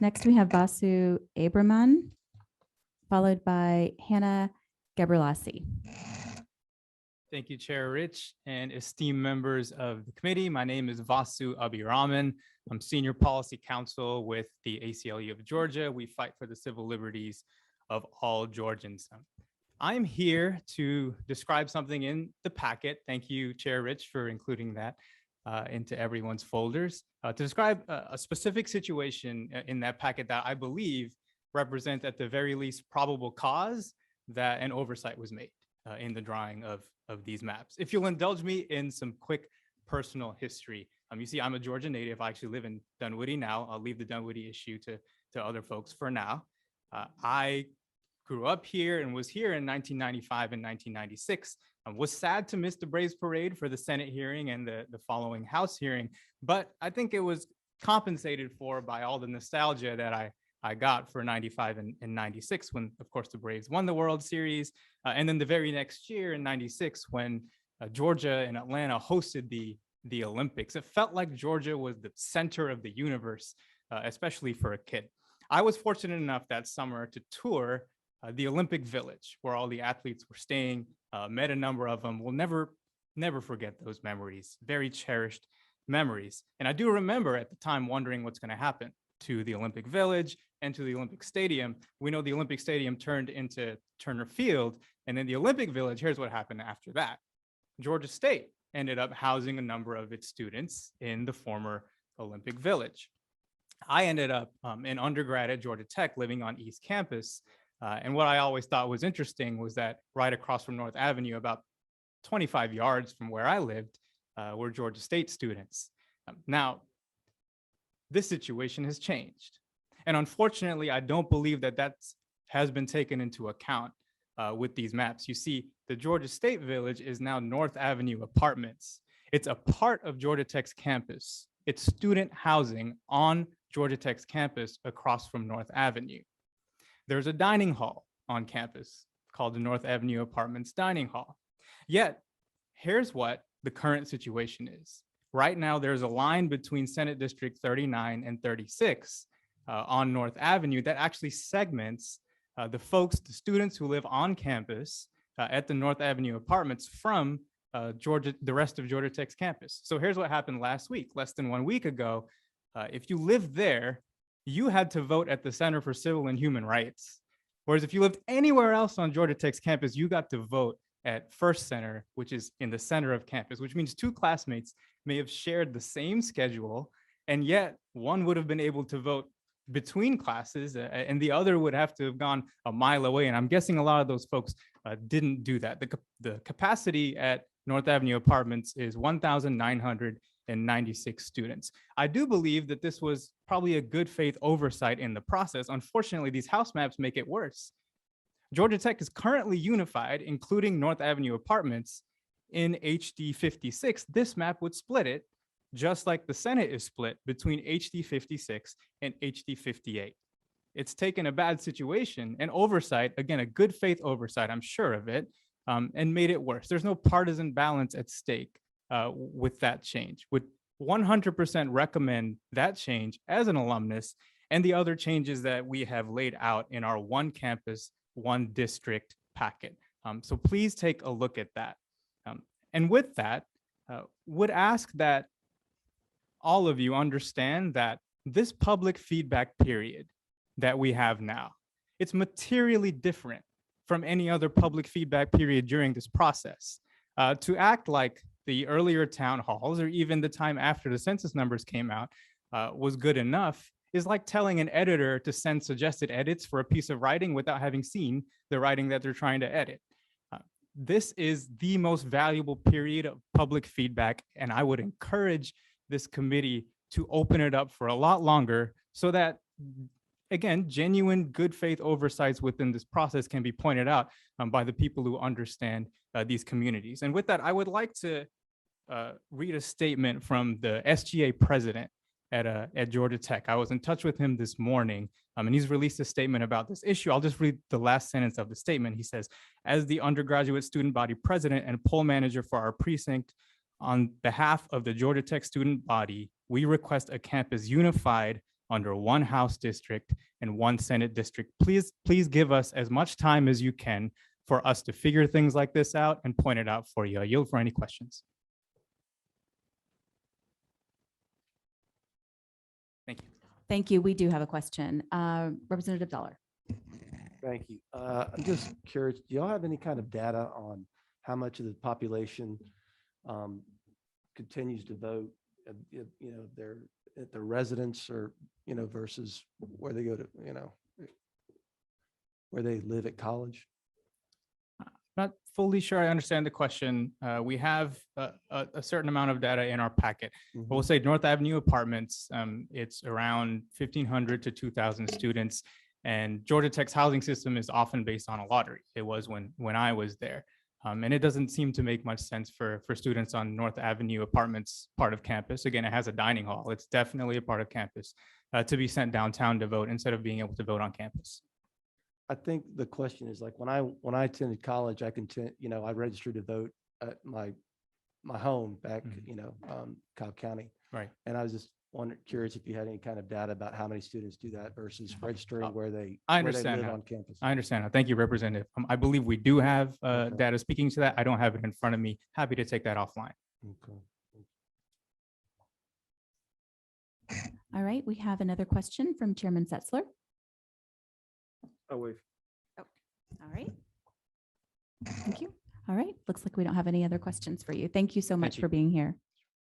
Next, we have Vasu Abhiraman, followed by Hannah Gabrielasi. Thank you, Chair Rich and esteemed members of the committee. My name is Vasu Abhiraman. I'm Senior Policy Counsel with the ACLU of Georgia. We fight for the civil liberties of all Georgians. I'm here to describe something in the packet. Thank you, Chair Rich, for including that into everyone's folders. To describe a specific situation in that packet that I believe represents at the very least probable cause that an oversight was made in the drawing of these maps. If you'll indulge me in some quick personal history. You see, I'm a Georgia native. I actually live in Dunwoody now. I'll leave the Dunwoody issue to other folks for now. I grew up here and was here in 1995 and 1996. Was sad to miss the Braves parade for the Senate hearing and the following House hearing, but I think it was compensated for by all the nostalgia that I got for 95 and 96 when, of course, the Braves won the World Series. And then the very next year in 96 when Georgia and Atlanta hosted the Olympics. It felt like Georgia was the center of the universe, especially for a kid. I was fortunate enough that summer to tour the Olympic Village, where all the athletes were staying, met a number of them. We'll never forget those memories, very cherished memories. And I do remember at the time wondering what's going to happen to the Olympic Village and to the Olympic Stadium. We know the Olympic Stadium turned into Turner Field, and then the Olympic Village, here's what happened after that. Georgia State ended up housing a number of its students in the former Olympic Village. I ended up in undergrad at Georgia Tech living on East Campus. And what I always thought was interesting was that right across from North Avenue, about 25 yards from where I lived, were Georgia State students. Now, this situation has changed. And unfortunately, I don't believe that has been taken into account with these maps. You see, the Georgia State Village is now North Avenue Apartments. It's a part of Georgia Tech's campus. It's student housing on Georgia Tech's campus across from North Avenue. There's a dining hall on campus called the North Avenue Apartments Dining Hall. Yet, here's what the current situation is. Right now, there's a line between Senate District 39 and 36 on North Avenue that actually segments the students who live on campus at the North Avenue Apartments from the rest of Georgia Tech's campus. So here's what happened last week, less than 1 week ago. If you lived there, you had to vote at the Center for Civil and Human Rights. Whereas if you lived anywhere else on Georgia Tech's campus, you got to vote at First Center, which is in the center of campus, which means two classmates may have shared the same schedule, and yet one would have been able to vote between classes and the other would have to have gone a mile away. And I'm guessing a lot of those folks didn't do that. The capacity at North Avenue Apartments is 1,996 students. I do believe that this was probably a good faith oversight in the process. Unfortunately, these house maps make it worse. Georgia Tech is currently unified, including North Avenue Apartments, in HD 56. This map would split it, just like the Senate is split between HD 56 and HD 58. It's taken a bad situation and oversight, again, a good faith oversight, I'm sure of it, and made it worse. There's no partisan balance at stake with that change. Would 100% recommend that change as an alumnus and the other changes that we have laid out in our one campus, one district packet. So please take a look at that. And with that, would ask that all of you understand that this public feedback period that we have now, it's materially different from any other public feedback period during this process. To act like the earlier town halls or even the time after the census numbers came out was good enough is like telling an editor to send suggested edits for a piece of writing without having seen the writing that they're trying to edit. This is the most valuable period of public feedback, and I would encourage this committee to open it up for a lot longer so that, again, genuine good faith oversights within this process can be pointed out by the people who understand these communities. And with that, I would like to read a statement from the SGA president at Georgia Tech. I was in touch with him this morning, and he's released a statement about this issue. I'll just read the last sentence of the statement. He says, as the undergraduate student body president and poll manager for our precinct, on behalf of the Georgia Tech student body, we request a campus unified under one House district and one Senate district. Please give us as much time as you can for us to figure things like this out and point it out for you. I yield for any questions. Thank you. Thank you. We do have a question. Representative Dollar. Thank you. I'm just curious, do y'all have any kind of data on how much of the population continues to vote, they're at their residence or, versus where they go to, where they live at college? Not fully sure I understand the question. We have a certain amount of data in our packet. Mhm. We'll say North Avenue Apartments, it's around 1,500 to 2,000 students. And Georgia Tech's housing system is often based on a lottery. It was when I was there. And it doesn't seem to make much sense for students on North Avenue Apartments part of campus. Again, it has a dining hall. It's definitely a part of campus to be sent downtown to vote instead of being able to vote on campus. I think the question is like when I attended college, I registered to vote at my home back, Cobb County. Right. And I was just curious if you had any kind of data about how many students do that versus registering where they understand live that. on campus. I understand. Thank you, Representative. I believe we do have Okay. data speaking to that. I don't have it in front of me. Happy to take that offline. Okay. All right, we have another question from Chairman Setzler. Oh, wait. All right. Thank you. All right, looks like we don't have any other questions for you. Thank you so much you. for being here.